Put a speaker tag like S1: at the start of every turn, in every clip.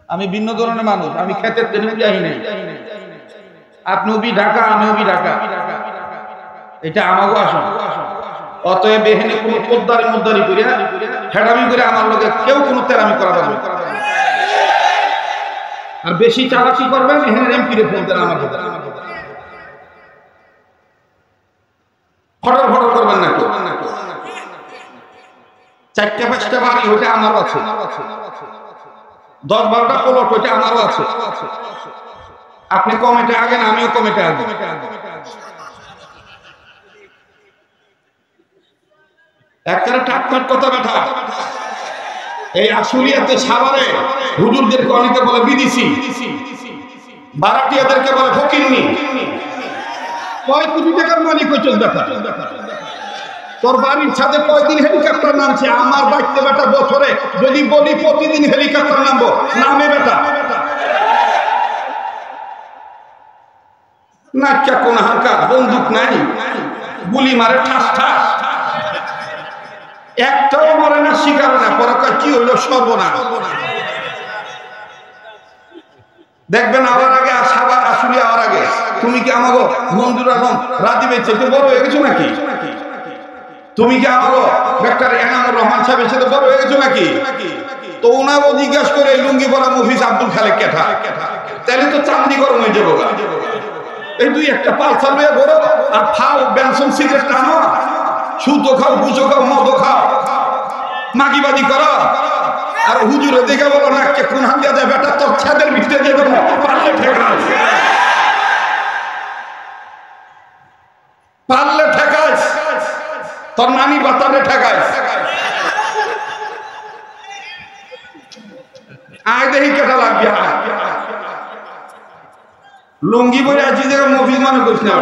S1: আমি ভিন্ন ধরনের মানুষ, আমি ক্ষেতের জন্য যাই নাই। আপনি ওবি ঢাকা, আমি ওবি ঢাকা, এটা আমাকেও আসুন। অতএব এখানে কোনো পোদ্দারি মুদ্দারি করে হেডামি করে আমার লোকে কেউ কোনো তেরামি করা যাবে। আর বেশি চালাকি করবেন এখানে এমপি রে ফোন দেন আমার কথা, ফটর ফটর করবেন না কেউ। 4-5টা বাড়ি ওইটা আমারও আছে, 10-12টা প্লট ওইটা আমারও আছে। আপনি কমেটে আগেন, আমিও কমেটে আগে। একটা টাটকাট কথা বেটা, এই আশুলিয়াতে সাভারে হুজুরদেরকে অনেকে বলে বিদেশি, বারাটিয়াদেরকে বলে ফকিন্নি। কয় কোটি টাকার মালিক হইছস বেটা? তোর বাড়ির ছাদে কয়দিন হেলিকপ্টার নামছে? আমার বাড়িতে বেটা বছরে যদি বলি প্রতিদিন হেলিকপ্টার নামবো, নামে বেটা নাচা কোন হালকা বন্দুক নাই, গুলি মারে ঠাস ঠাস, একটাও মরে না, শিকার না। পরকার কি হইল সর্বনাশ। দেখবেন আবার আগে সাবার আসলে আওয়ার আগে তুমি কি আমাকে মঞ্জুর আলম রাজীবের চেয়ে বড় হয়ে গেছো নাকি? তুমি কি আমাকে ডাক্তার এনামুর রহমান সাহেবের সাথে বড় হয়ে গেছো নাকি? তো ওনারও জিজ্ঞাসা করে লুঙ্গি পরা মফিজ আব্দুল খালেক কেঠা, তাহলে তো চান্দি গরম হয়ে যাবো। এই দুই একটা পালসার লয়ে বড় আর খাও বেনসন সিগারেট টানো, সুতো খাও, গুছো খাও, মদো খাও, মাগিবাদি করো, আর হুজুরে দেখে বলো না কে কোন হাত দিয়ে বেটা তোর ছাদের ভিতরে দিয়ে দেবো, পারলে ঠেকাস, পারলে ঠেকাস, তোর নানি বাতারে ঠেকাস। আয় দেখি কেটা লাগবে। লুঙ্গি পরে আছি দেখে মফিজ মানে করিস না।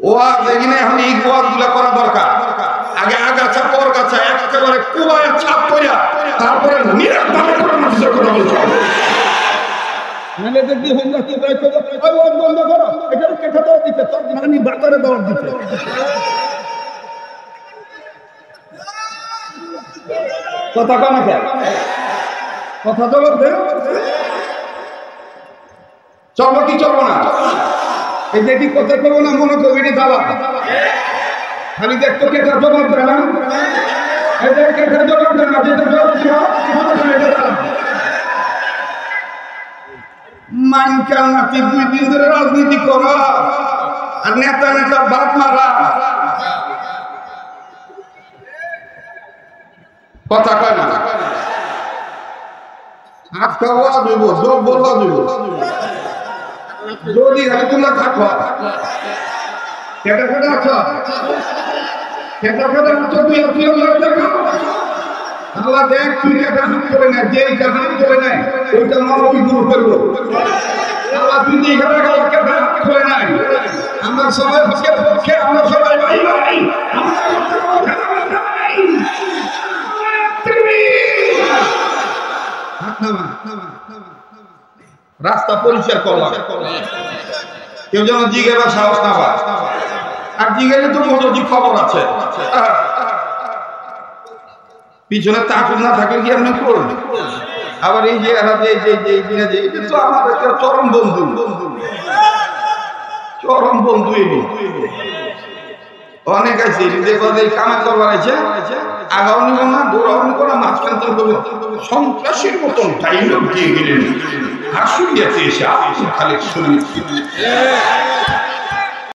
S1: ওয়াজ এখানে এখন এই ওয়াজ গুলা করা দরকার। আগে আগাছা পর গাছা একেবারে কুবায় ছাপ কইরা তারপরে নিরাপদে করে মানুষের কথা বলতে হবে। নালে দেখবি হোমরা কি দায় করে ওই ওয়াজ বন্ধ করো, এটা কেটে দাও দিতে, তোর নানি বাতারে দাও দিতে। কথা কম আছে, কথা জবাব দে। চলবো কি চলবো না? এই যেটি কথা করবো না মনে করবি না দালা, খালি দেখতো কেটার জবাব দেয় না, এটা কেটার জবাব দেয় না, যেটা জবাব মানকাল নাতি 2 দিন ধরে রাজনীতি করা আর নেতা নেতা বাদ মারা। কথা কয় না, হাত খাওয়া দিব, জব বলা দিব, যদি তোমরা থাকো কেটে কেটে আছো, কেটে কেটে আছো, তুই আল্লাহ দেখ তুই কেটে হাত করে নেয়, যে হাত করে নেয় ওইটা মানবী গুরু করবো। আল্লাহ তুই এখানে কেটে হাত করে নেয়, আমরা সবাই পক্ষে, আমরা সবাই ভাই ভাই, রাস্তা পরিষ্কার করলাম, কেউ যেন জিজ্ঞাসা সাহস না পায়। আর জিজ্ঞাসা তো মোটামুটি খবর আছে, পিছনে তাকুর না থাকে কি আপনি করুন। আবার এই যে এটা তো আমাদের চরম বন্ধু, চরম বন্ধু। অনেক আছে কামা করবার আছে, আগাও নিব না, দৌড়াও নিব না, মাঝখান থেকে সন্ত্রাসীর মতন ডাইলগ দিয়ে গেলেন। হাসুলিয়াতে এসে খালি শুনি